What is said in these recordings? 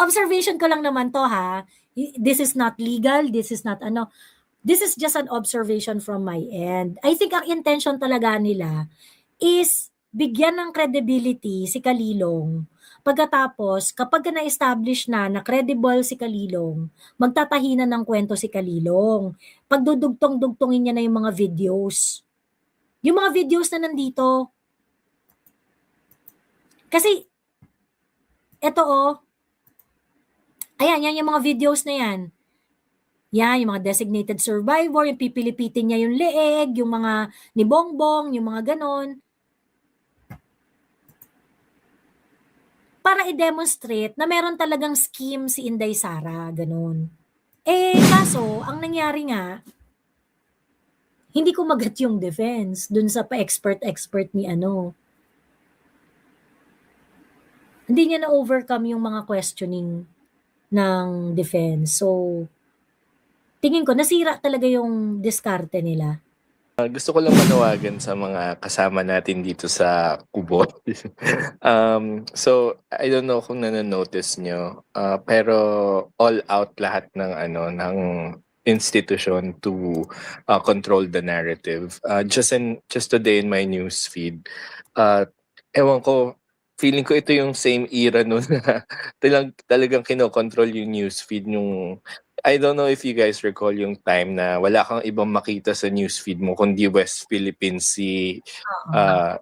observation ko lang naman to ha. This is not legal, this is not ano. This is just an observation from my end. I think ang intention talaga nila is bigyan ng credibility si Kalilong. Pagkatapos, kapag na-establish na credible si Kalilong, magtatahinan ng kwento si Kalilong. Pagdudugtong-dugtongin niya na yung mga videos. Yung mga videos na nandito. Kasi, eto ayan, yan yung mga videos na yan. Yan, yung mga designated survivor, yung pipilipitin niya yung leeg, yung mga ni Bongbong, yung mga ganon. Para i-demonstrate na meron talagang scheme si Inday Sara, ganon. Kaso, ang nangyari nga, hindi kumagat yung defense dun sa pa-expert ni ano. Hindi niya na-overcome yung mga questioning ng defense. So, tingin ko, nasira talaga yung diskarte nila. Gusto ko lang manawagan sa mga kasama natin dito sa kubo. So, I don't know kung nanonotice nyo, pero all out lahat ng ng institution to control the narrative. Just today in my news feed, ewan ko, feeling ko ito yung same era nun na talagang kinokontrol yung news feed yung I don't know if you guys recall yung time na wala kang ibang makita sa newsfeed mo kundi West Philippine Sea,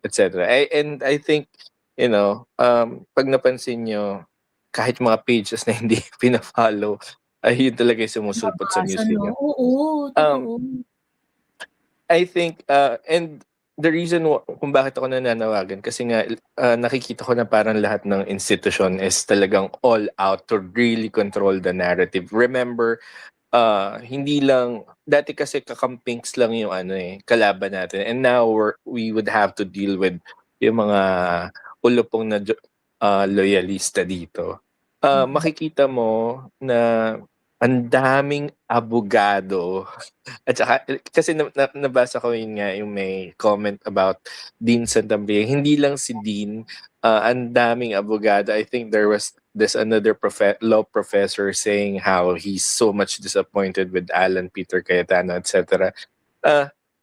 etc. And I think, pag napansin nyo, kahit mga pages na hindi pina-follow, ay yun talaga yung sumusulpot sa newsfeed nyo. Oo, totoo. I think, and the reason kung bakit ako nananawagan, kasi nga nakikita ko na parang lahat ng institution is talagang all out to really control the narrative. Remember, hindi lang, dati kasi kakampings lang yung kalaban natin. And now we would have to deal with yung mga ulupong na loyalista dito. Makikita mo na ang daming abogado. At saka, kasi nabasa ko yun nga, yung may comment about Dean Santambriang. Hindi lang si Dean, ang daming abogado. I think there's another law professor saying how he's so much disappointed with Alan Peter Cayetano, etc.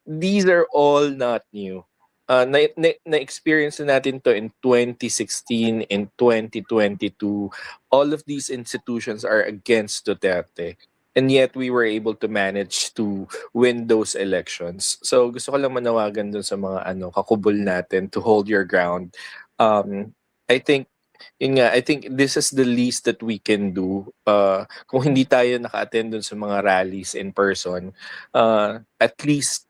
These are all not new. Na-experience natin to in 2016, in 2022. All of these institutions are against Duterte. And yet we were able to manage to win those elections. So gusto ko lang manawagan dun sa mga kakubol natin to hold your ground. I think this is the least that we can do. Kung hindi tayo naka-attend dun sa mga rallies in person, at least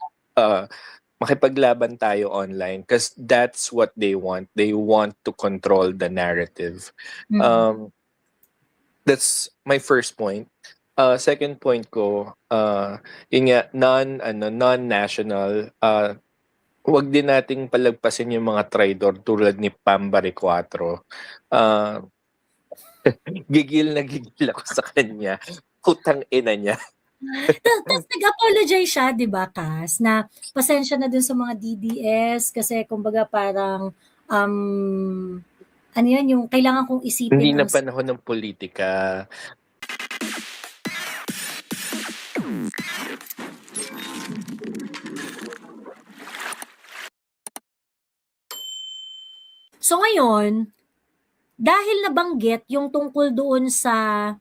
makipaglaban tayo online because that's what they want. They want to control the narrative. That's my first point. Second point ko, yun nga, non-national, huwag din nating palagpasin yung mga traidor tulad ni Pambari 4. Gigil na gigil ako sa kanya. Putang ina niya. Tapos nag-apologize siya, di ba, Cass, na pasensya na dun sa mga DDS kasi kumbaga parang ano yan, yung kailangan kong isipin. Hindi na panahon ng politika. So ngayon, dahil nabanggit yung tungkol doon sa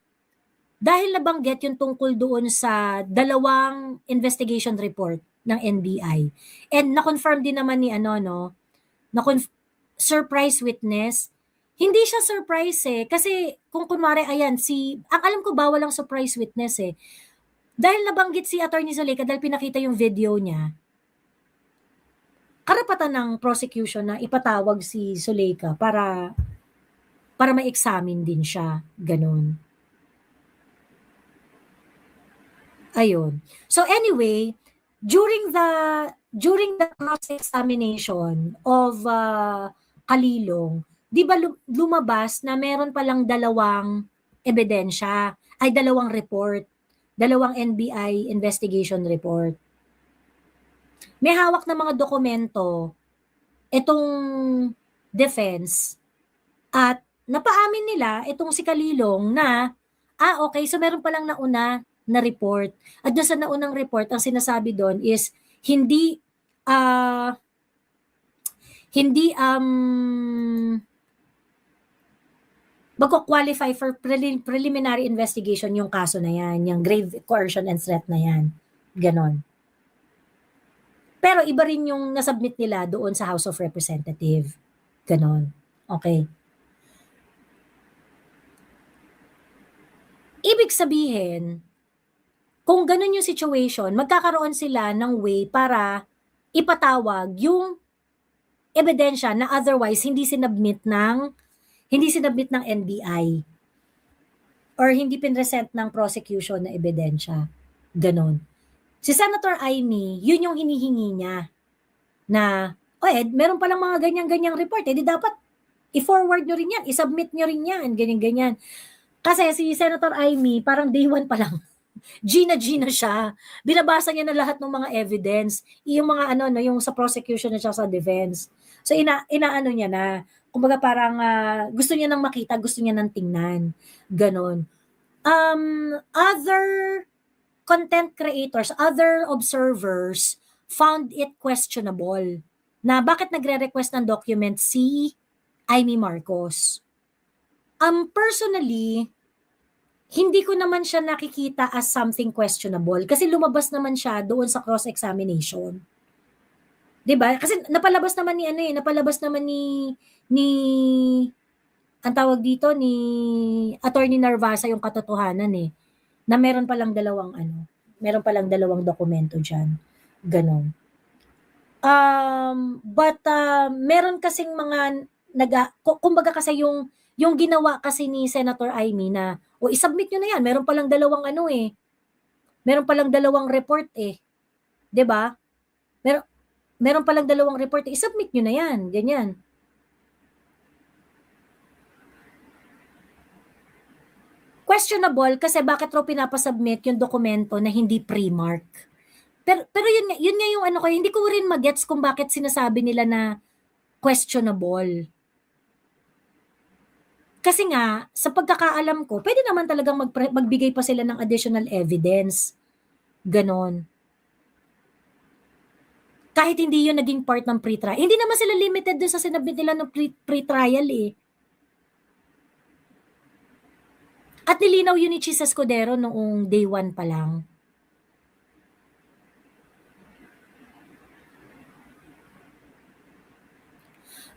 dalawang investigation report ng NBI. And na-confirm din naman ni surprise witness. Hindi siya surprise kasi kung kunwari ayan ang alam ko bawal ang surprise witness Dahil nabanggit si Attorney Zulaika dahil pinakita yung video niya. Karapatan ng prosecution na ipatawag si Zulaika para ma-examine din siya, ganun. Ayun. So anyway, during the cross-examination of Kalilong, di ba lumabas na meron palang dalawang ebidensya, dalawang report, dalawang NBI investigation report. May hawak na mga dokumento itong defense at napaamin nila itong si Kalilong na, okay, so meron palang nauna na report. At doon sa naunang report, ang sinasabi doon is hindi ah hindi magko-qualify for preliminary investigation yung kaso na yan, yung grave coercion and threat na yan. Ganon. Pero iba rin yung nasubmit nila doon sa House of Representative. Ganon. Okay. Ibig sabihin, kung ganun yung situation, magkakaroon sila ng way para ipatawag yung ebidensya na otherwise hindi sinubmit ng NBI or hindi pinresent ng prosecution na ebidensya. Ganon. Si Senator Amy, yun yung hinihingi niya na, meron palang mga ganyan-ganyang report, di dapat i-forward nyo rin yan, i-submit nyo rin yan, ganyan-ganyan. Kasi si Senator Amy, parang day one pa lang, Gina siya. Binabasa niya na lahat ng mga evidence, yung mga yung sa prosecution at sa defense. So inaano niya na, kumbaga parang gusto niya nang makita, gusto niya nang tingnan. Ganon. Other content creators, other observers found it questionable na bakit nagre-request ng document si Amy Marcos. Personally, hindi ko naman siya nakikita as something questionable kasi lumabas naman siya doon sa cross-examination. 'Di ba? Kasi napalabas naman ni ang tawag dito ni Attorney Narvasa yung katotohanan na meron palang dalawang dokumento diyan. Ganon. But meron kasing mga kumbaga kasi yung ginawa kasi ni Senator Amy na i-submit nyo na yan, meron palang dalawang meron palang dalawang report 'di ba? Meron palang dalawang report, i-submit nyo na yan, ganyan. Questionable kasi bakit raw pinapasubmit yung dokumento na hindi pre-mark. Pero yun nga yung hindi ko rin magets kung bakit sinasabi nila na questionable. Kasi nga, sa pagkakaalam ko, pwede naman talagang magbigay pa sila ng additional evidence. Ganon. Kahit hindi yun naging part ng pre-trial. Hindi naman sila limited dun sa sinabit nila ng pre-trial At nilinaw yun ni Chis Escudero noong day 1 pa lang.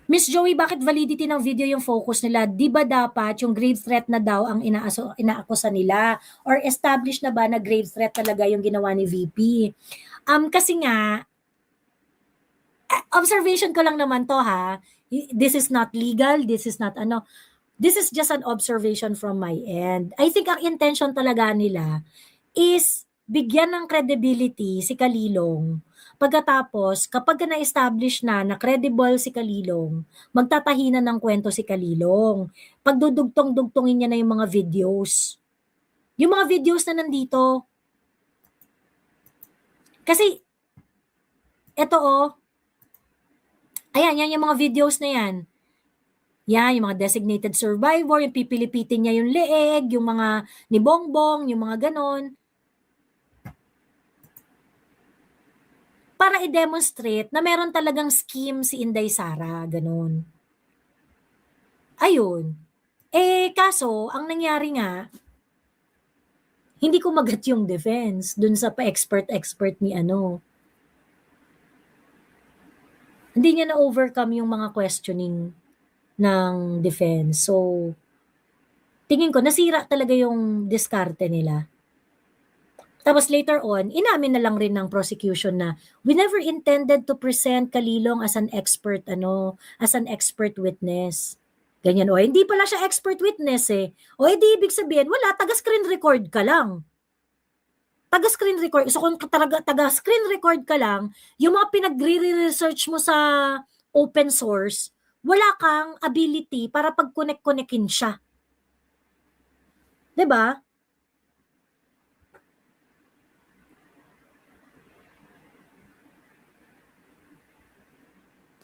Miss Joey, bakit validity ng video yung focus nila? Di ba dapat yung grave threat na daw ang inaakusa nila? Or established na ba na grave threat talaga yung ginawa ni VP? Kasi nga, observation ko lang naman to this is not legal, this is just an observation from my end. I think ang intention talaga nila is bigyan ng credibility si Kalilong. Pagkatapos, kapag na-establish na credible si Kalilong, magtatahinan ng kwento si Kalilong. Pagdudugtong-dugtongin niya na yung mga videos. Yung mga videos na nandito. Kasi, eto ayan, yan yung mga videos na yan. Yan, yung mga designated survivor, yung pipilipitin niya yung leeg, yung mga ni Bongbong, yung mga ganon. Para i-demonstrate na meron talagang scheme si Inday Sara, ganon. Ayun. Kaso, ang nangyari nga, hindi ko magat yung defense dun sa pa-expert ni Hindi niya na-overcome yung mga questioning ng defense. So, tingin ko, nasira talaga yung diskarte nila. Tapos later on, inamin na lang rin ng prosecution na we never intended to present Kalilong as an expert witness. Ganyan, hindi pala siya expert witness di ibig sabihin, wala, taga-screen record ka lang. Taga-screen record. So kung taga-screen record ka lang, yung mga pinag-research mo sa open source, wala kang ability para pag-connect-connectin siya. 'Di ba?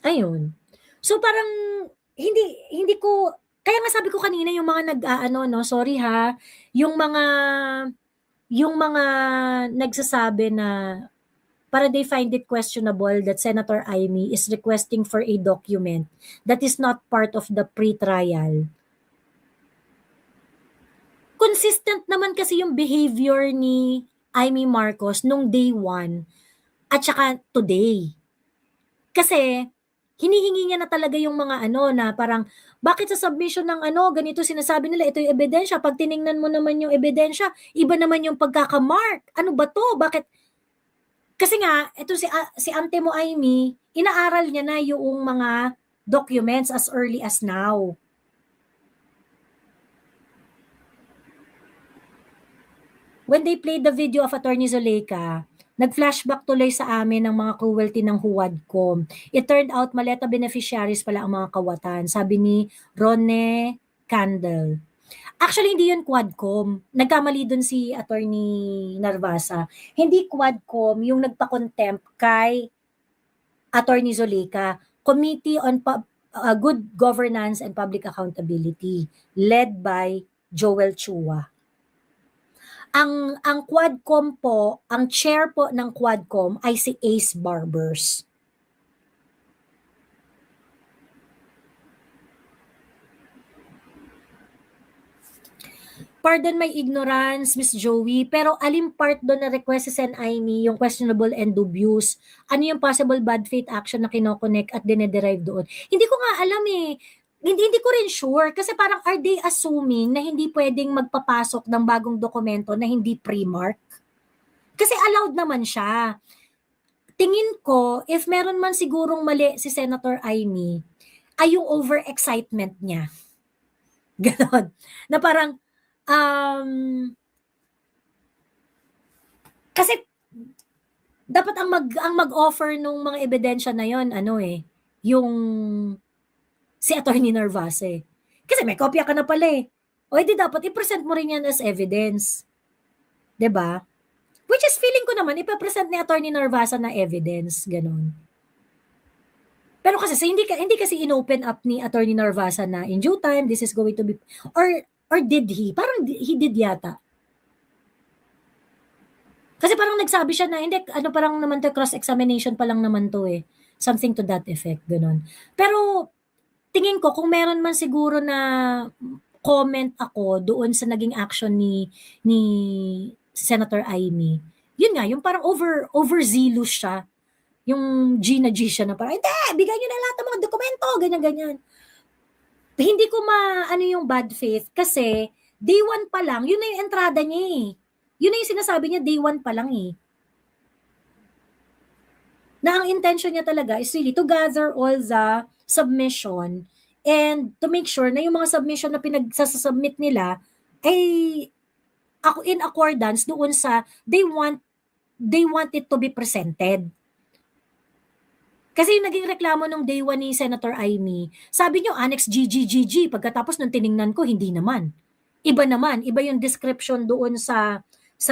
Ayun. So parang hindi ko Kaya nga sabi ko kanina yung mga nag-aano 'no, sorry ha, yung mga yung mga nagsasabi na para they find it questionable that Senator Amy is requesting for a document that is not part of the pre-trial. Consistent naman kasi yung behavior ni Amy Marcos nung day 1 at saka today. Kasi hinihingi niya na talaga yung mga ano na parang, bakit sa submission ng ano, ganito sinasabi nila, ito yung ebidensya, pag tiningnan mo naman yung ebidensya, iba naman yung pagkakamark. Ano ba to? Bakit? Kasi nga, ito si Ante mo Amy, inaaral niya na yung mga documents as early as now. When they played the video of Attorney Zuleyka, nag-flashback tuloy sa amin ng mga cruelty ng Huwadcom. It turned out maleta beneficiaries pala ang mga kawatan, sabi ni Ronne Candle. Actually, hindi yun Quadcom. Nagkamali dun si Attorney Narvasa. Hindi Quadcom yung nagpa-contempt kay Attorney Zuleyka. Committee on Good Governance and Public Accountability, led by Joel Chua. Ang Quadcom po, ang chair po ng Quadcom ay si Ace Barbers. Pardon my ignorance, Miss Joey, pero alin part doon na request si Sen Amy, yung questionable and dubious? Ano yung possible bad faith action na kinoconnect at dinederive doon? Hindi ko nga alam eh. Hindi ko rin sure kasi parang are they assuming na hindi pwedeng magpapasok ng bagong dokumento na hindi pre-mark? Kasi allowed naman siya. Tingin ko, if meron man sigurong mali si Senator Amy, ay yung overexcitement niya. Ganon. Na parang, kasi dapat ang mag-offer nung mga ebidensya na yon ano eh, yung si Attorney Narvasa eh. Kasi may kopya ka na pala eh. O edi dapat i-present mo rin yan as evidence. 'Di ba? Which is feeling ko naman ipa-present ni Attorney Narvasa na evidence, ganun. Pero kasi hindi kasi inopen up ni Attorney Narvasa na in due time this is going to be or did he? Parang he did yata. Kasi parang nagsabi siya na hindi ano parang naman to cross examination pa lang naman to eh. Something to that effect, ganun. Pero tingin ko kung meron man siguro na comment ako doon sa naging action ni Senator Amy. Yun nga, yung parang overzealous siya. Yung G na G siya na parang, hindi, bigay niyo na lahat ng mga dokumento, ganyan-ganyan. Hindi ko ano yung bad faith kasi day 1 pa lang, yun na yung entrada niya eh. Yun na yung sinasabi niya, day 1 pa lang eh. Na ang intention niya talaga is really to gather all the submission and to make sure na yung mga submission na pinagsasubmit nila ay in accordance doon sa they want it to be presented. Kasi yung naging reklamo nung day 1 ni Senator Amy, sabi niyo Annex GGGG, pagkatapos nung tiningnan ko, hindi naman. Iba naman, iba yung description doon sa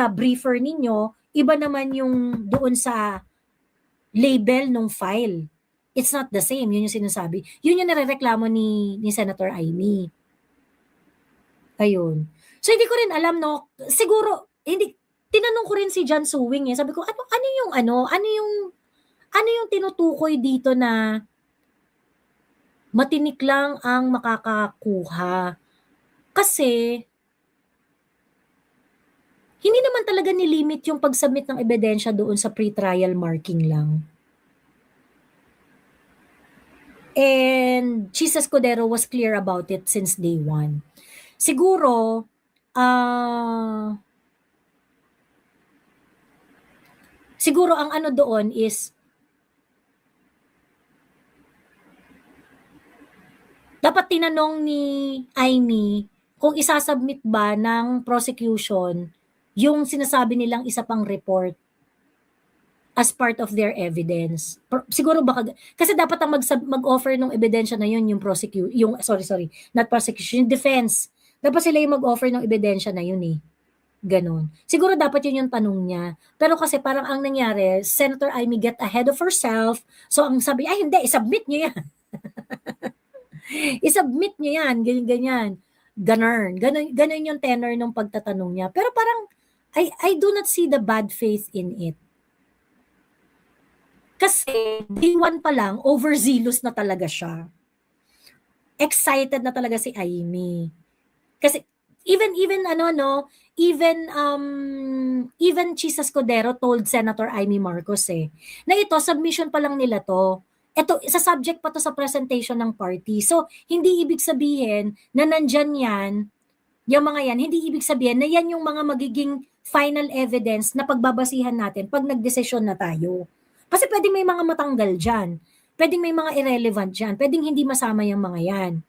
briefer ninyo, iba naman yung doon sa label nung file. It's not the same, yun yung sinasabi. Yun yung narereklamo ni Senator Amy. Ayun. So hindi ko rin alam no, siguro hindi tinanong ko rin si John Suwing eh. Sabi ko, ano yung tinutukoy dito na matinik lang ang makakakuha? Kasi hindi naman talaga nilimit yung pag-submit ng ebidensya doon sa pre-trial marking lang. And Chis Escudero was clear about it since day 1. Siguro, siguro ang ano doon is dapat tinanong ni Amy kung isasubmit ba ng prosecution yung sinasabi nilang isa pang report as part of their evidence. Siguro baka kasi dapat ang mag-offer ng ebidensya na yun yung not prosecution, yung defense. Dapat sila yung mag-offer ng ebidensya na yun eh. Ganon. Siguro dapat yun yung tanong niya. Pero kasi parang ang nangyari, Senator Amy get ahead of herself. So ang sabi, ay hindi, isubmit niyo yan. I-submit niyo yan, ganyan-ganyan. Ganun yung tenor ng pagtatanong niya. Pero parang, I do not see the bad faith in it. Kasi, day one pa lang, overzealous na talaga siya. Excited na talaga si Amy. Kasi, even Chisa Escudero told Senator Amy Marcos na ito, submission pa lang nila to. Ito, sa subject pa to sa presentation ng party. So, hindi ibig sabihin na nandyan yan, yung mga yan, hindi ibig sabihin na yan yung mga magiging final evidence na pagbabasihan natin pag nagdesisyon na tayo. Kasi pwedeng may mga matanggal dyan. Pwedeng may mga irrelevant dyan. Pwedeng hindi masama yung mga yan.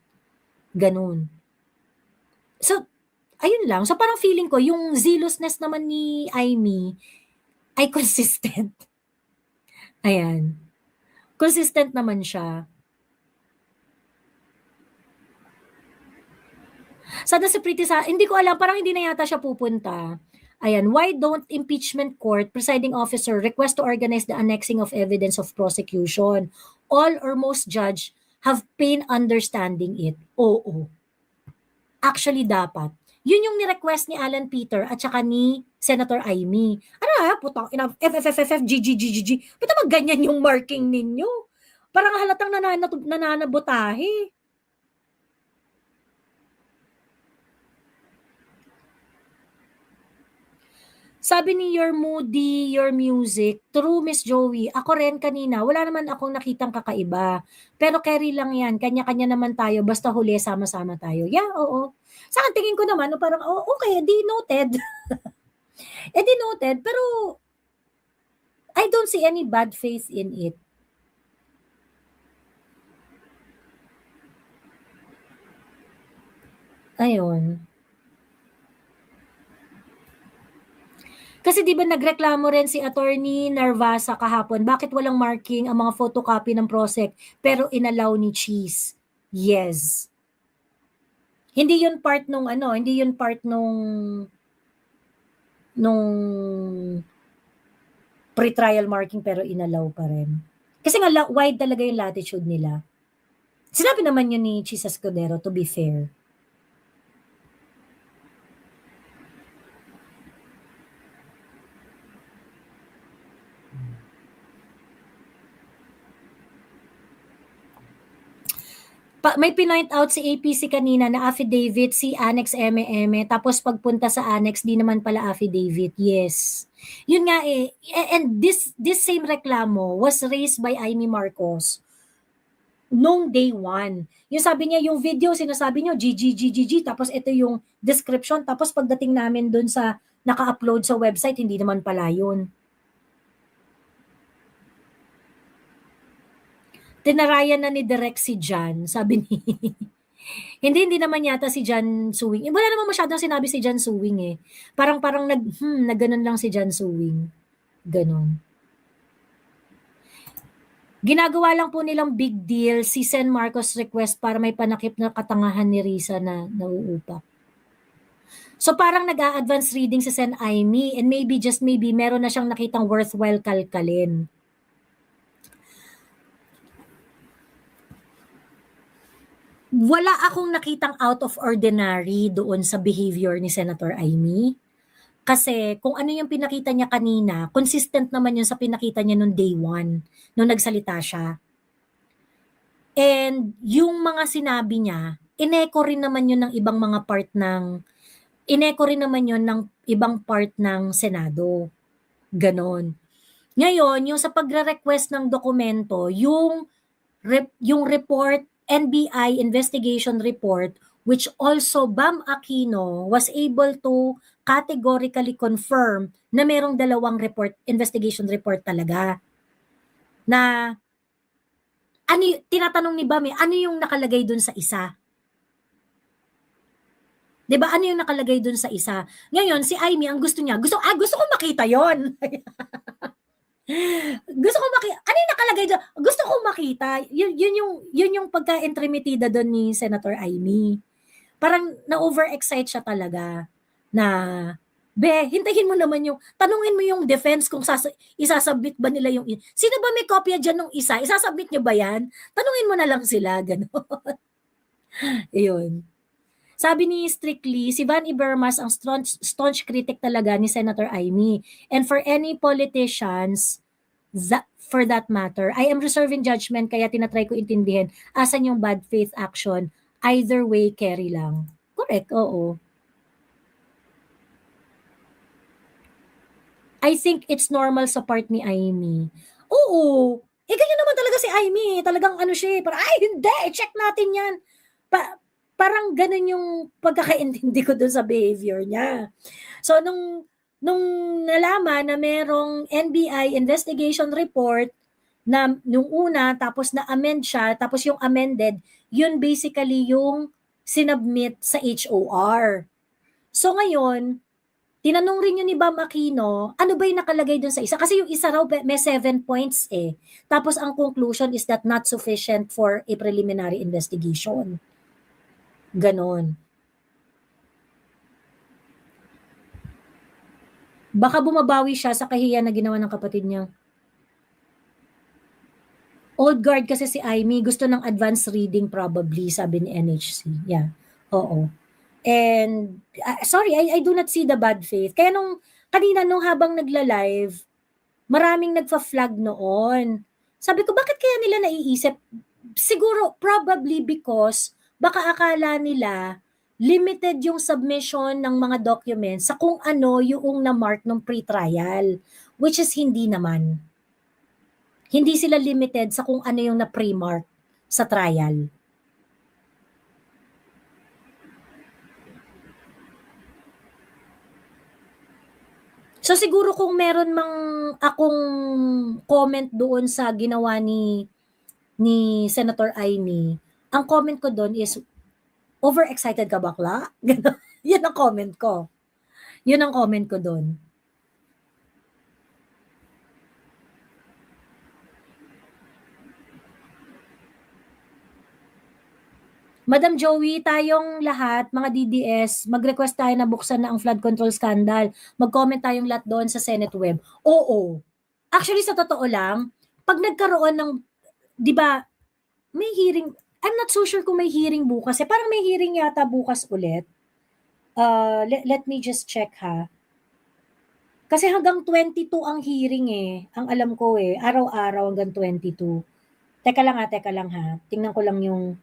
Ganun. So, ayun lang. So, parang feeling ko, yung zealousness naman ni Amy ay consistent. Ayan. Consistent naman siya. Sana si Pretty sa, hindi ko alam, parang hindi na yata siya pupunta. Ayan, why don't impeachment court presiding officer request to organize the annexing of evidence of prosecution? All or most judge have pain understanding it. Oo. Actually, dapat. Yun yung ni-request ni Alan Peter at saka ni Senator Amy. Putang ina, FFFF, Ba't naman ganyan yung marking ninyo? Parang halatang nananabotahe. Sabi ni Your Moody, Your Music, true Miss Joey, ako rin kanina, wala naman akong nakitang kakaiba. Pero carry lang yan, kanya-kanya naman tayo, basta huli, sama-sama tayo. Yeah, oo. Sa akin, tingin ko naman, parang, okay, di noted. Di noted, pero I don't see any bad faith in it. Ayun. Kasi 'di ba nagreklamo rin si Attorney Narvasa kahapon, bakit walang marking ang mga photocopy ng PROSEC pero inallow ni Cheese? Yes. Hindi 'yun part nung pre-trial marking pero inallow pa rin. Kasi nga wide talaga yung latitude nila. Sinabi naman yun ni Cheese Escudero, to be fair. May pinoint out si APC kanina na affidavit si Annex MM, tapos pagpunta sa Annex, di naman pala affidavit. Yes. Yun nga and this same reklamo was raised by Amy Marcos nung day one. Yung sabi niya, yung video, sinasabi niyo, GG, tapos ito yung description, tapos pagdating namin dun sa naka-upload sa website, hindi naman pala yun. Tinarayan na ni Direk si Jan, sabi ni hindi naman yata si Jan Suwing. Wala naman masyadong sinabi si Jan Suwing Parang na ganun lang si Jan Suwing. Ganun. Ginagawa lang po nilang big deal si Sen Marcos request para may panakip na katangahan ni Risa na nauupak. So parang nag-a-advance reading si Sen Amy and maybe just maybe meron na siyang nakitang worthwhile kalkalin. Wala akong nakitang out of ordinary doon sa behavior ni Senator Amy. Kasi kung ano yung pinakita niya kanina, consistent naman yun sa pinakita niya nung day one, nung nagsalita siya. And yung mga sinabi niya, ineko rin naman yun ng ibang part ng Senado. Ganon. Ngayon, yung sa pagre-request ng dokumento, yung report, NBI investigation report, which also Bam Aquino was able to categorically confirm na merong dalawang investigation report talaga. Na, tinatanong ni Bam ano yung nakalagay dun sa isa? 'Di ba? Ano yung nakalagay dun sa isa? Ngayon, si Amy, ang gusto niya, gusto ko makita yon. Gusto ko ano yung nakalagay doon? Gusto ko makita. Yun yung pagka-entremetida doon ni Senator Amy. Parang na-overexcite siya talaga na, hintayin mo naman tanungin mo yung defense kung isasubmit ba nila yung, sino ba may kopya dyan ng isa? Isasubmit nyo ba yan? Tanungin mo na lang sila, gano'n. Iyon. Sabi ni Strictly, si Van Ibermas ang staunch critic talaga ni Senator Amy. And for any politicians, for that matter, I am reserving judgment kaya tinatry ko intindihin asan yung bad faith action. Either way, carry lang. Correct, oo. I think it's normal sa part ni Amy. Oo. Eh, ganyan naman talaga si Amy. Talagang ano siya, parang, ay, hindi, check natin yan. Parang ganun yung pagkakaintindi ko dun sa behavior niya. So, nung nalaman na merong NBI investigation report na nung una, tapos na-amend siya, tapos yung amended, yun basically yung sinubmit sa HOR. So, ngayon, tinanong rin yun ni Bam Aquino, ano ba yung nakalagay dun sa isa? Kasi yung isa raw may 7 points eh. Tapos ang conclusion is that not sufficient for a preliminary investigation. Ganon. Baka bumabawi siya sa kahiya na ginawa ng kapatid niya. Old guard kasi si Amy, gusto ng advanced reading probably, sabi ni NHC. Yeah. Oo. And sorry, I do not see the bad faith. Kaya kanina nung habang nagla-live, maraming nagfa-flag noon. Sabi ko, bakit kaya nila naiisip? Siguro, probably because baka akala nila limited yung submission ng mga documents sa kung ano yung na-mark ng pre-trial, which is hindi naman. Hindi sila limited sa kung ano yung na-pre-mark sa trial. So siguro kung meron mang akong comment doon sa ginawa ni Senator Amy, ang comment ko doon is, overexcited ka bakla? Yan ang comment ko. Yun ang comment ko doon. Madam Joey, tayong lahat, mga DDS, mag-request tayo na buksan na ang flood control scandal. Mag-comment tayong lahat doon sa Senate web. Oo. Actually, sa totoo lang, pag nagkaroon ng, di ba, may hearing, I'm not so sure kung may hearing bukas. Parang may hearing yata bukas ulit. Let me just check ha. Kasi hanggang 22 ang hearing eh. Ang alam ko eh. Araw-araw hanggang 22. Teka lang ha. Tingnan ko lang yung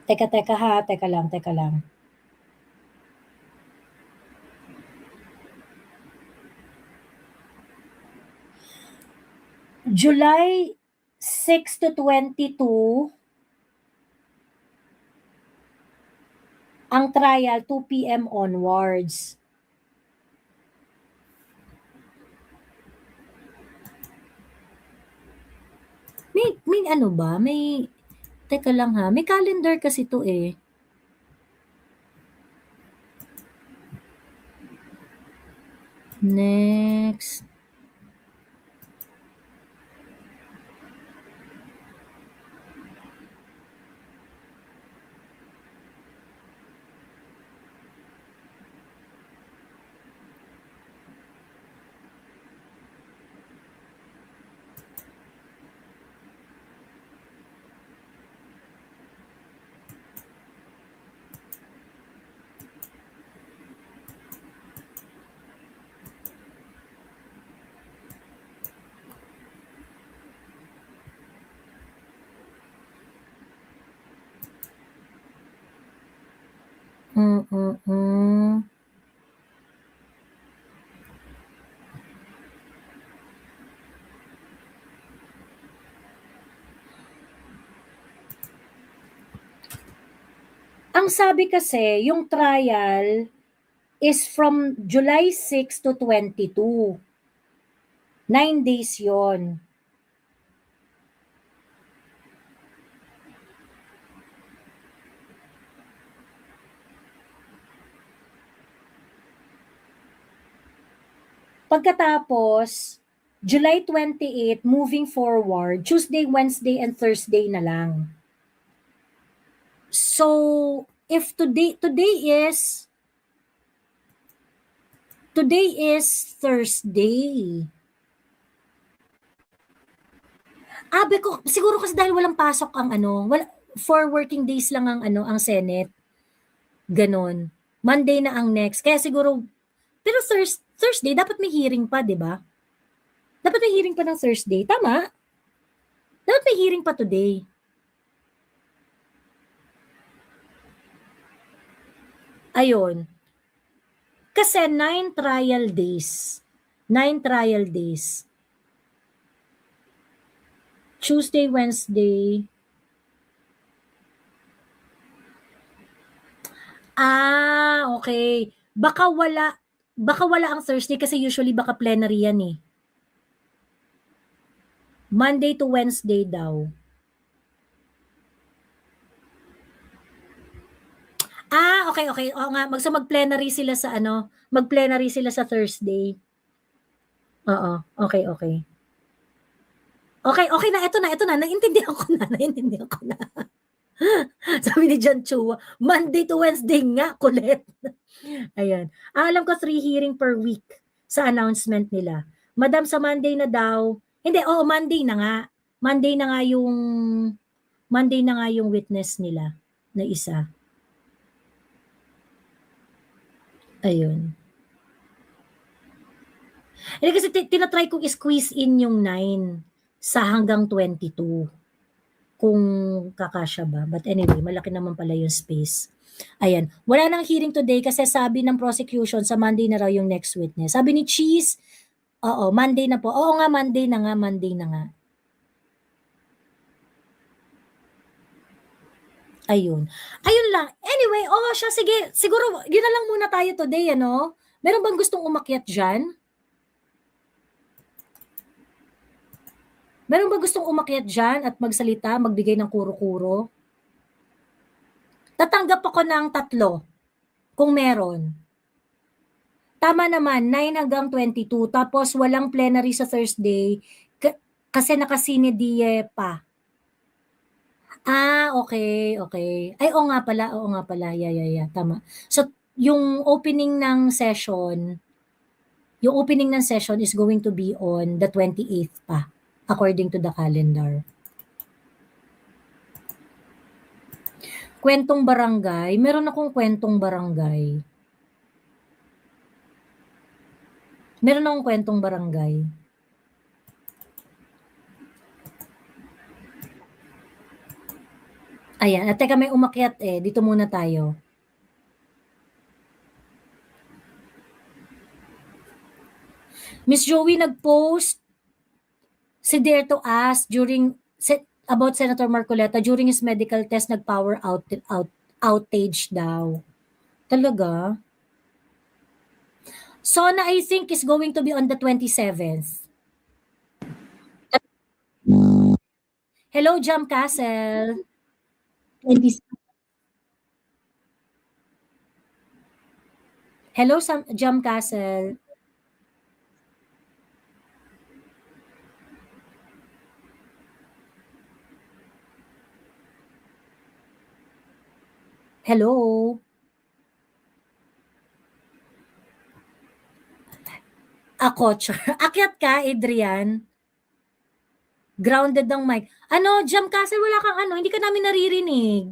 Teka ha, teka lang. July 6 to 22, ang trial 2 p.m. onwards. May ano ba? Teka lang ha, may calendar kasi to eh. Next. Ang sabi kasi, yung trial is from July 6 to 22. 9 days yon. Pagkatapos, July 28, moving forward, Tuesday, Wednesday, and Thursday na lang. So, if today is Thursday. Abe ko, siguro kasi dahil walang pasok ang wala, 4 working days lang ang ang Senate. Ganon. Monday na ang next. Kaya siguro, pero Thursday, dapat may hearing pa, di ba? Dapat may hearing pa ng Thursday. Tama? Dapat may hearing pa today. Ayun. Kasi 9 trial days. 9 trial days. Tuesday, Wednesday. Okay. Baka wala ang Thursday kasi usually baka plenary yan eh. Monday to Wednesday daw. Okay. Oo nga, mag-plenary sila sa mag-plenary sila sa Thursday. Oo, okay. Okay na, ito na, naintindihan ko na. Sabi ni John Chua, Monday to Wednesday nga, kulit. Ayan. Alam ko 3 hearing per week sa announcement nila. Madam, sa Monday na daw, hindi, Monday na nga. Monday na nga yung witness nila na isa. Ayun. Kasi tinatry kong squeeze in yung 9 sa hanggang 22. Kung kakasya ba. But anyway, malaki naman pala yung space. Ayan. Wala nang hearing today kasi sabi ng prosecution sa Monday na raw yung next witness. Sabi ni Cheese, Monday na po. Oo nga, Monday na nga. Ayun lang. Anyway, siya, sige. Siguro, yun na lang muna tayo today, Meron bang gustong umakyat dyan? Meron bang gustong umakyat dyan at magsalita, magbigay ng kuro-kuro? Tatanggap ako ng 3, kung meron. Tama naman, 9 hanggang 22, tapos walang plenary sa Thursday, kasi naka-sine die pa. Okay. Ay, oo nga pala. Yeah. Tama. So, yung opening ng session is going to be on the 28th pa, according to the calendar. Kwentong barangay. Meron akong kwentong barangay. Ayan. At teka, may umakyat eh. Dito muna tayo. Miss Joey nag-post si Dare to Ask about Senator Marcoleta during his medical test, nag-power outage daw. Talaga? Sona, I think, is going to be on the 27th. Hello, Jam Castle. Hello, Jam Castle. Hello. Ako, akyat ka, Adrian. Grounded ang mic. Jam Castle, wala kang hindi ka namin naririnig.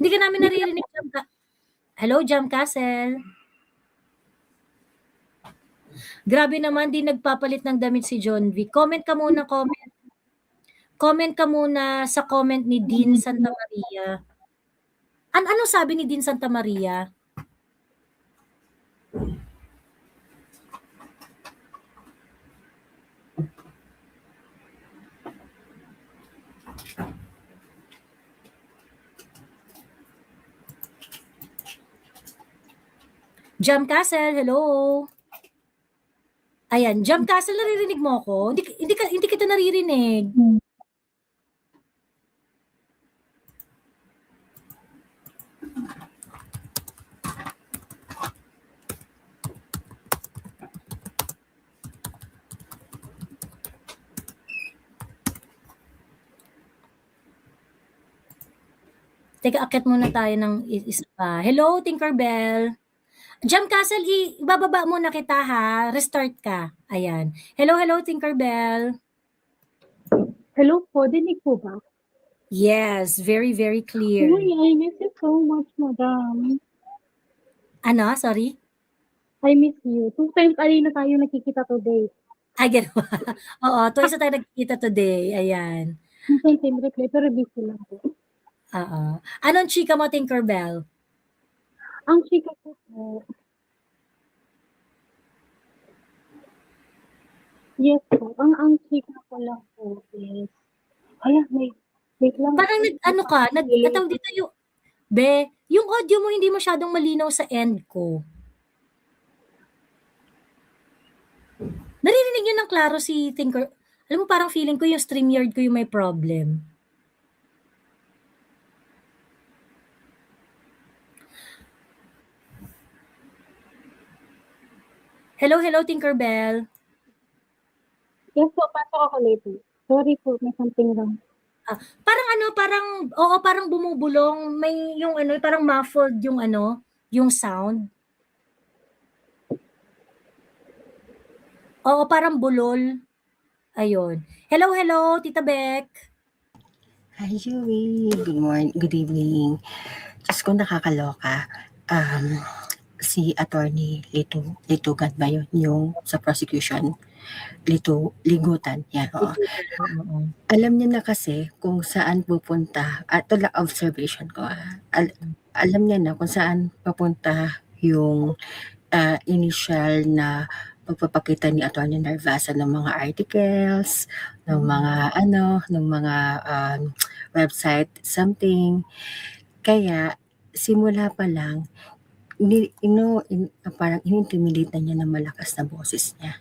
Hindi ka namin naririnig, Hello, Jam Castle. Grabe naman, di nagpapalit ng damit si John V. Comment ka muna sa comment ni Dean Santa Maria. Ano sabi ni Dean Santa Maria? Jam Castle, hello. Ayan, Jam Castle, naririnig mo ako? Hindi kita naririnig. Teka, akit muna tayo ng isa pa. Hello, Tinkerbell. Jam Castle, ibababa muna kita ha. Restart ka. Ayan. Hello, hello, Tinkerbell. Hello po, dinig po ba? Yes, very, very clear. Uy, I miss you so much, madam. Ano? Sorry? I miss you. 2 times na tayo nakikita today. Ay, gano'n. Oo, twice na tayo nagkikita today. Ayan. Minsan same reply, pero busy lang po. Oo. Anong chika mo, Tinkerbell? Ang chika ko po. Yes po. Ang chika ko lang po is, wait lang. Parang tawag dito yung, yung audio mo hindi masyadong malinaw sa end ko. Naririnig nyo ng klaro si Tinker. Alam mo, parang feeling ko yung StreamYard ko yung may problem. Hello, hello, Tinkerbell. Yes po, pasok ako later. Sorry po, may something wrong. Parang bumubulong, may yung parang muffled yung sound. Oo, parang bulol. Ayun. Hello, hello, Tita Beck. Hi, Joey. Good morning. Good evening. Diyos ko, nakakaloka. Si Attorney Litugan ba yun? Yung sa prosecution. Ligutan. Yan, oo. Alam niya na kasi kung saan pupunta. Ito lang observation ko. Alam niya na kung saan papunta yung initial na pagpapakita ni Attorney Narvasa ng mga articles, ng mga website, something. Kaya, simula pa lang, parang in-intimidate na niya ng malakas na boses niya.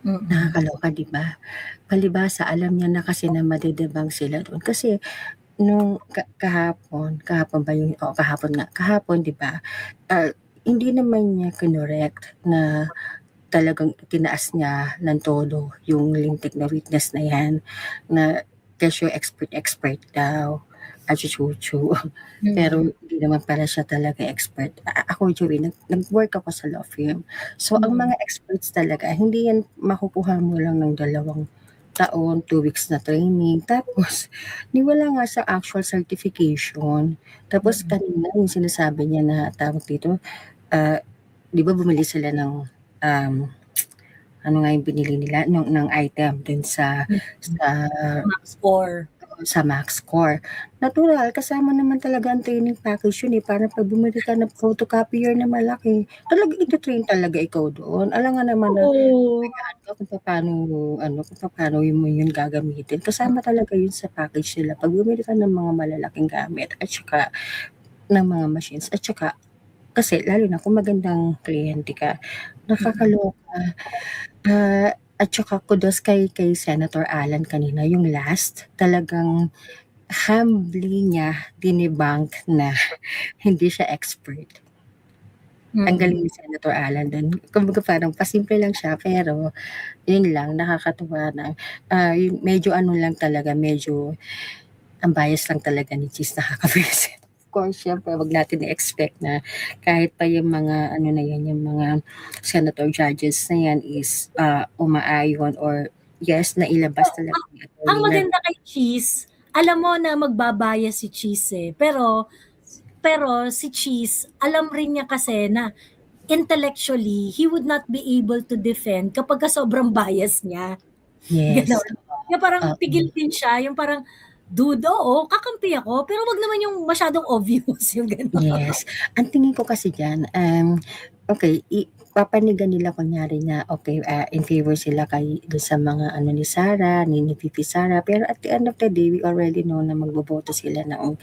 Nakakaloka, di ba? Palibasa, alam niya na kasi na madedebang sila doon. Kasi, nung kahapon, di ba? Hindi naman niya kinorekt na talagang tinaas niya ng todo yung lintik na witness na yan, na kasi expert daw, chuchu. Pero hindi naman pala siya talaga expert. Ako, Joey, nag-work ako sa law firm. So, ang mga experts talaga, hindi yan makukuha mo lang ng 2 taon, 2 weeks na training. Tapos, wala nga sa actual certification. Tapos, kanina yung sinasabi niya na tawag dito, di ba bumili sila ng ano nga yung binili nila ng item dun sa Max Core. Natural, kasama naman talaga ang training package yun parang pag bumili ka ng photocopier na malaki, talaga ito-train talaga ikaw doon. Alam nga naman na kung paano yun gagamitin. Kasama talaga yun sa package nila. Pag bumili ka ng mga malalaking gamit at saka ng mga machines at saka kasi lalo na kung magandang kliyente ka, nakakaloka. At saka kudos kay Senator Alan kanina, yung last, talagang humbly niya dinibank na hindi siya expert. Ang galing ni Senator Alan doon. Kumbaga parang pasimple lang siya, pero yun lang, nakakatuwa na. Medyo lang talaga, medyo ang bias lang talaga ni Cheese nakaka-visit. Of course, syempre, wag natin i-expect na kahit pa yung mga yung mga senator judges na yan is umaayon or yes, na ilabas talaga. Ang maganda kay Cheese, alam mo na magbabaya si Cheese pero si Cheese, alam rin niya kasi na intellectually, he would not be able to defend kapag sobrang bias niya. Yes. Yung parang pigil din siya, yung parang dudo, kakampi ako, pero wag naman yung masyadong obvious yung gano'n. Yes. Ang tingin ko kasi dyan, okay, papanigan nila kunyari na okay, in favor sila sa mga ni Sara, ni Pipi Sara, pero at the end of the day, we already know na magboboto sila ng,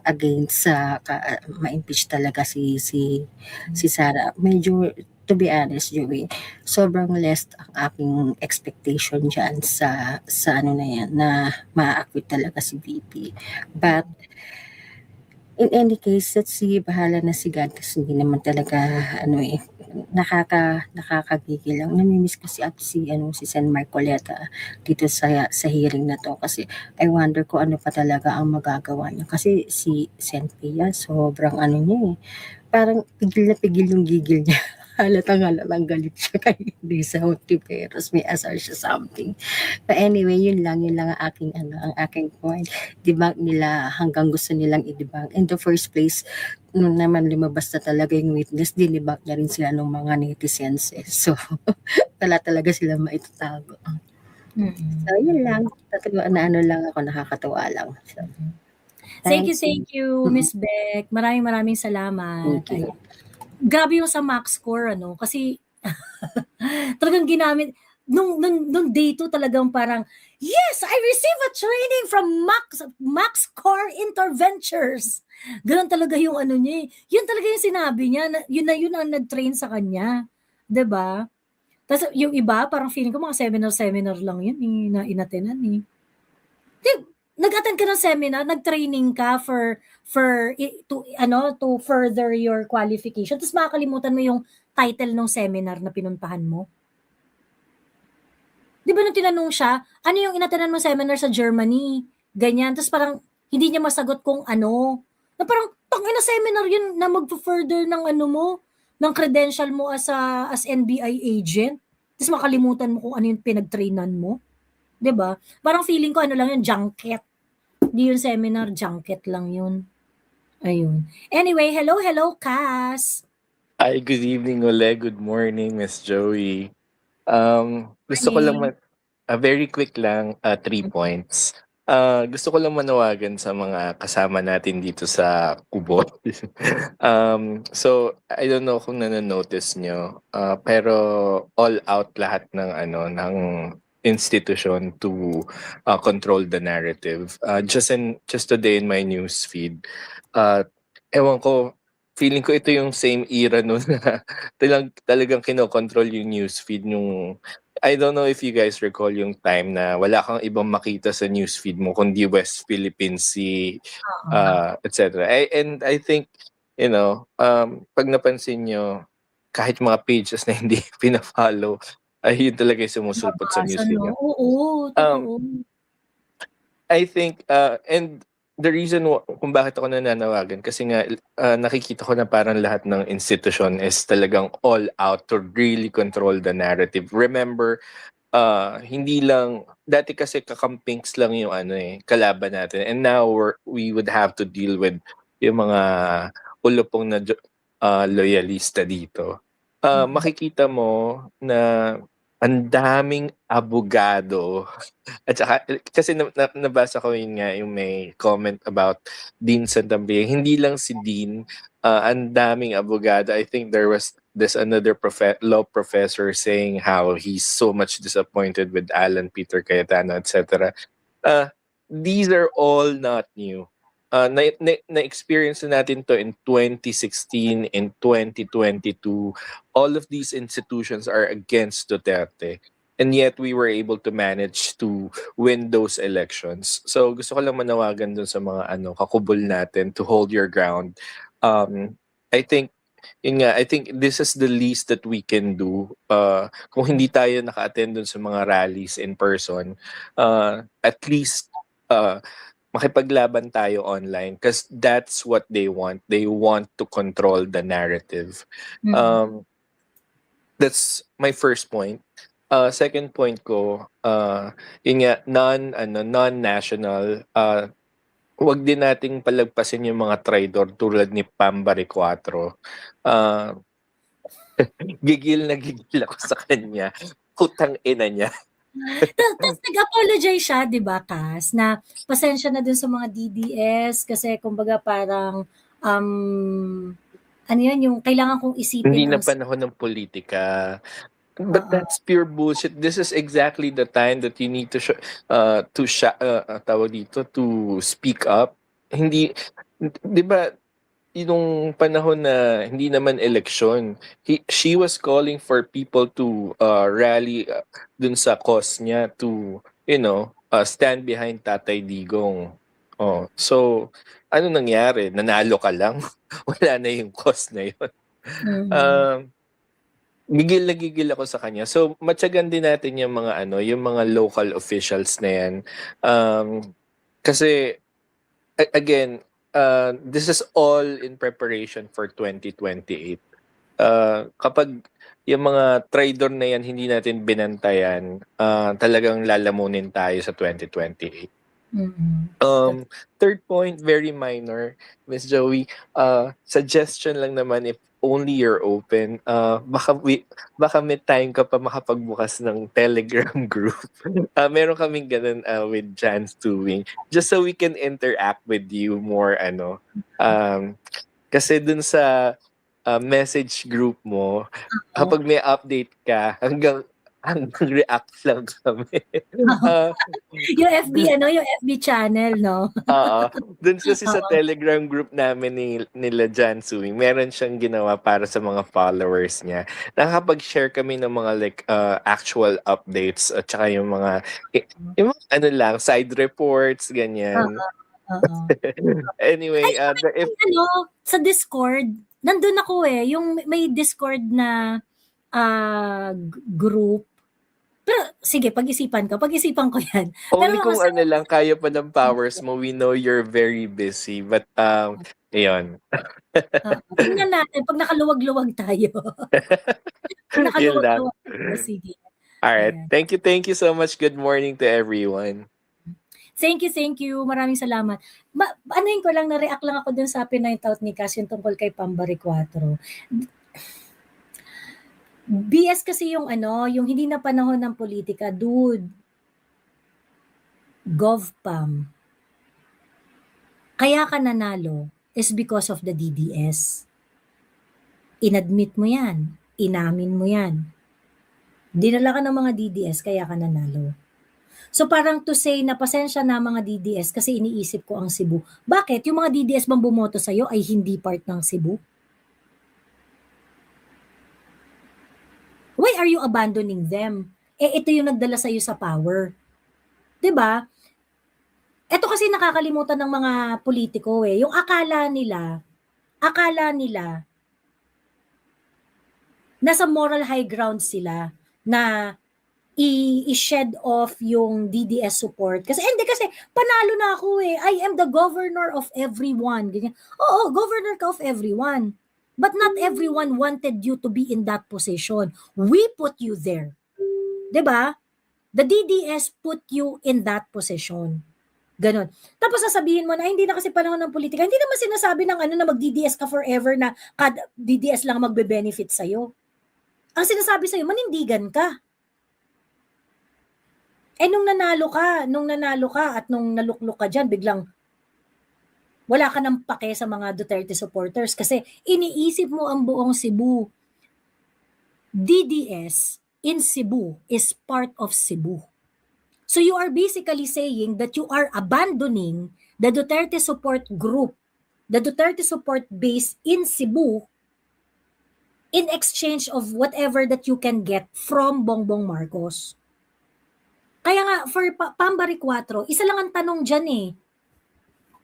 against ma-impeach talaga si Sara. Medyo, to be honest, Joey, sobrang less ang aking expectation dyan sa na yan, na ma-acquit talaga si VP. But, in any case, let's see, bahala na si God kasi hindi naman talaga, nakakagigil lang. Nami-miss ko si Sen Marcoleta dito sa hearing na 'to kasi I wonder kung ano pa talaga ang magagawa niya. Kasi si Sen Pia sobrang ano niya, parang pigil na pigil yung gigil niya. Halatang galit siya kay Lisa Hontiveros, may asar siya something. But anyway, yun lang ang ang aking point. Debunk nila hanggang gusto nilang i-debunk. In the first place, nung naman lumabas na talaga yung witness, dinebunk na rin sila ng mga netizens. So, wala talaga sila maitatago. So, yun lang. Lang ako, nakakatuwa lang. So, Thank you, Miss Beck. Maraming salamat. Thank you. Ayan. Grabe yung sa Max Score, kasi talagang ginamit, nung day 2 talagang parang, yes, I received a training from Max Core Interventures. Ganun talaga yung niya. Yun talaga yung sinabi niya. Yun ang nag-train sa kanya. 'Di ba? Tapos yung iba, parang feeling ko mga seminar lang yun na inatenan eh. Nag-attend ka ng seminar, nag-training ka to further your qualification. Tapos makakalimutan mo yung title ng seminar na pinuntahan mo. Di ba nung tinanong siya, ano yung inatenan mo seminar sa Germany? Ganyan. Tapos parang hindi niya masagot kung ano. Na parang, tangina seminar yun na mag-further ng ng credential mo as NBI agent. Tapos makalimutan mo kung ano yung pinag-trainan mo. 'Di ba? Parang feeling ko lang yun, junket. Hindi yun seminar, junket lang yun. Ayun. Anyway, hello, Cass. Hi, good evening, Ole. Good morning, Miss Joey. Gusto ko lang very quick lang, 3 points. Gusto ko lang manawagan sa mga kasama natin dito sa Kubo. So I don't know kung nanonotice nyo, pero all out lahat ng ng institution to control the narrative. Just today in my news feed, ewan ko, feeling ko ito yung same era no na talagang kinokontrol yung newsfeed nung I don't know if you guys recall yung time na wala kang ibang makita sa newsfeed mo kundi West Philippine Sea, etc. And I think, pag napansin nyo, kahit mga pages na hindi pina-follow, ay yun talaga yung sumusulpot sa newsfeed nyo. Oo, totoo. I think, and the reason kung bakit ako nananawagan kasi nga nakikita ko na parang lahat ng institution is talagang all out to really control the narrative. Remember, hindi lang dati kasi kakampings lang yung kalaban natin, and now we would have to deal with yung mga ulupong na loyalista dito. Makikita mo na ang daming abogado. At saka, kasi nabasa ko yun nga, yung may comment about Dean Santambiang. Hindi lang si Dean, ang daming abogado. I think there's another law professor saying how he's so much disappointed with Alan Peter Cayetano, etc. These are all not new. Na-experience natin to in 2016, in 2022. All of these institutions are against Duterte. And yet we were able to manage to win those elections. So gusto ko lang manawagan dun sa mga kakubol natin to hold your ground. I think this is the least that we can do. Kung hindi tayo naka-attend dun sa mga rallies in person, at least makipaglaban tayo online because that's what they want. They want to control the narrative. That's my first point. Second point ko, yun nga, non-national, wag din nating palagpasin yung mga traidor tulad ni Pambari 4. Gigil ako sa kanya. Putang ina niya. Tapos nag-apologize siya, di ba, Cass, na pasensya na dun sa mga DDS kasi kumbaga parang yung kailangan kong isipin. Hindi na panahon ng politika. But that's pure bullshit. This is exactly the time that you need to speak up. Hindi, di ba, yung panahon na hindi naman election, she was calling for people to rally dun sa cause niya to, stand behind Tatay Digong. So, ano nangyari? Nanalo ka lang? Wala na yung cause na yun. Gigil na gigil ako sa kanya. So, matyagan din natin yung mga yung mga local officials na yan. Kasi, again, this is all in preparation for 2028. Kapag yung mga traidor na yan hindi natin binantayan, talagang lalamunin tayo sa 2028. Third point, very minor, Miss Joey. Suggestion lang naman, if only you're open, baka may time ka pa makapagbukas ng Telegram group. Meron kaming ganun with Jan's Doing, just so we can interact with you more, kasi dun sa message group mo, kapag may update ka, hanggang react lang kami. Yung FB, yung FB channel, no? Dun kasi sa Telegram group namin nila Jan Suing, meron siyang ginawa para sa mga followers niya. Nakakapag-share kami ng mga actual updates at saka yung mga side reports, ganyan. Anyway, sa Discord, nandun ako yung may Discord na group. Pero sige, pag-isipan ko yan. Only kung kaya pa ng powers mo, we know you're very busy. But, ayun. Tingnan natin, pag nakaluwag-luwag tayo. Sige. Alright, thank you so much. Good morning to everyone. Thank you. Maraming salamat. Anuhin ko lang, na-react lang ako dun sa pinind out ni Cass yung tungkol kay Pambari 4. BS kasi yung hindi na panahon ng politika, dude. GovPam. Kaya ka nanalo is because of the DDS. Inadmit mo yan. Inamin mo yan. Dinala ka ng mga DDS, kaya ka nanalo. So parang to say na pasensya na mga DDS kasi iniisip ko ang Cebu. Bakit? Yung mga DDS bang bumoto sa'yo ay hindi part ng Cebu? Why are you abandoning them? Ito yung nagdala sa'yo sa power. 'Di ba? Ito kasi nakakalimutan ng mga politiko Yung akala nila nasa moral high ground sila na i-shed off yung DDS support. Kasi panalo na ako I am the governor of everyone. Ganyan. Oo, governor ka of everyone. But not everyone wanted you to be in that position. We put you there. 'Di ba? The DDS put you in that position. Ganon. Tapos sasabihin mo na hindi na kasi panahon ng politika. Hindi naman sinasabi ng na mag-DDS ka forever na DDS lang magbe-benefit sa'yo. Ang sinasabi sa'yo, manindigan ka. Nung nanalo ka at nung naluklok ka dyan, biglang wala ka ng pake sa mga Duterte supporters kasi iniisip mo ang buong Cebu. DDS in Cebu is part of Cebu. So you are basically saying that you are abandoning the Duterte support group, the Duterte support base in Cebu in exchange of whatever that you can get from Bongbong Marcos. Kaya nga, for Pambari 4, isa lang ang tanong dyan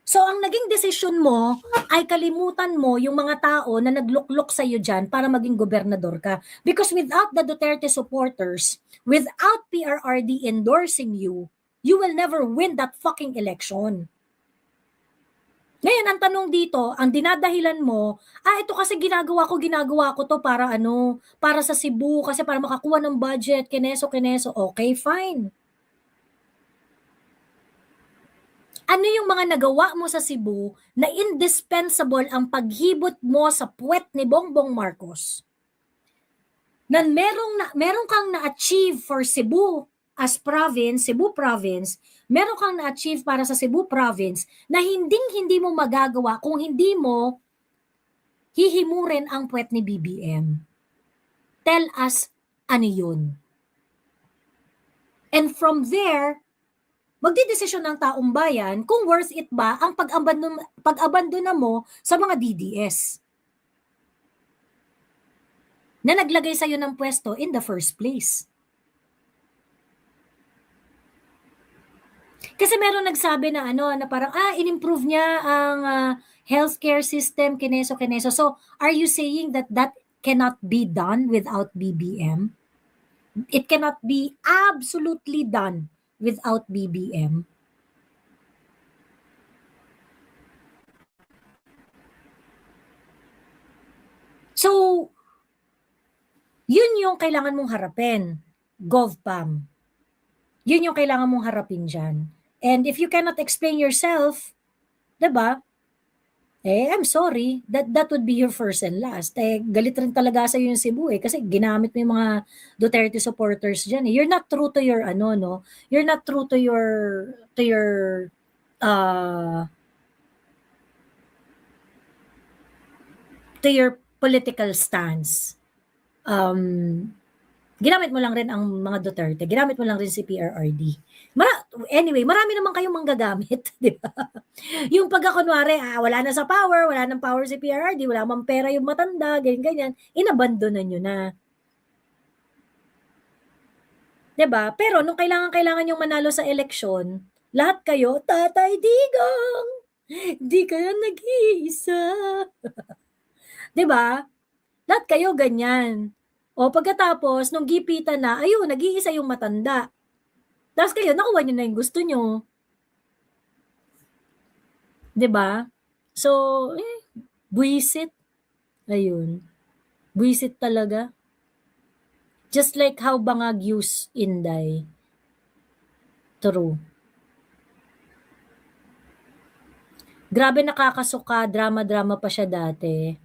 So, ang naging desisyon mo ay kalimutan mo yung mga tao na nagluklok sa iyo dyan para maging gobernador ka. Because without the Duterte supporters, without PRRD endorsing you, you will never win that fucking election. Ngayon, ang tanong dito, ang dinadahilan mo, ito kasi ginagawa ko to para para sa Cebu, kasi para makakuha ng budget, kineso. Okay, fine. Ano yung mga nagawa mo sa Cebu na indispensable ang paghibot mo sa puwet ni Bongbong Marcos? Na meron kang na-achieve for Cebu as province, Cebu province, meron kang na-achieve para sa Cebu province na hindi mo magagawa kung hindi mo hihimurin ang puwet ni BBM. Tell us ano yun. And from there, magdidesisyon ng taong bayan kung worth it ba ang pag-abandona mo sa mga DDS na naglagay sa'yo ng pwesto in the first place. Kasi meron nagsabi na na parang in-improve niya ang healthcare system, kineso. So, are you saying that cannot be done without BBM. It cannot be absolutely done without BBM. So, yun yung kailangan mong harapin, GovPam. Yun yung kailangan mong harapin dyan. And if you cannot explain yourself, diba? I'm sorry, that would be your first and last. Galit rin talaga sa yung Cebu kasi ginamit mo yung mga Duterte supporters dyan. You're not true to your no? You're not true to your political stance. Ginamit mo lang rin ang mga Duterte, ginamit mo lang rin si PRRD. Anyway, marami naman kayong manggagamit, di ba? Yung pagkakunwari, wala na sa power, wala nang power si PRRD, wala mang pera yung matanda, ganyan-ganyan, inabandonan nyo na. Di ba? Pero nung kailangan yung manalo sa eleksyon, lahat kayo, Tatay Digong, di kayo nag-iisa. Di ba? Lahat kayo ganyan. O pagkatapos, nung gipitan na, ayun, nag-iisa yung matanda. Tapos kayo, nakuha nyo na yung gusto nyo. Diba? So, buwisit. Ayun. Buwisit talaga. Just like how Bangag used Inday. True. Grabe nakakasuka, drama-drama pa siya dati.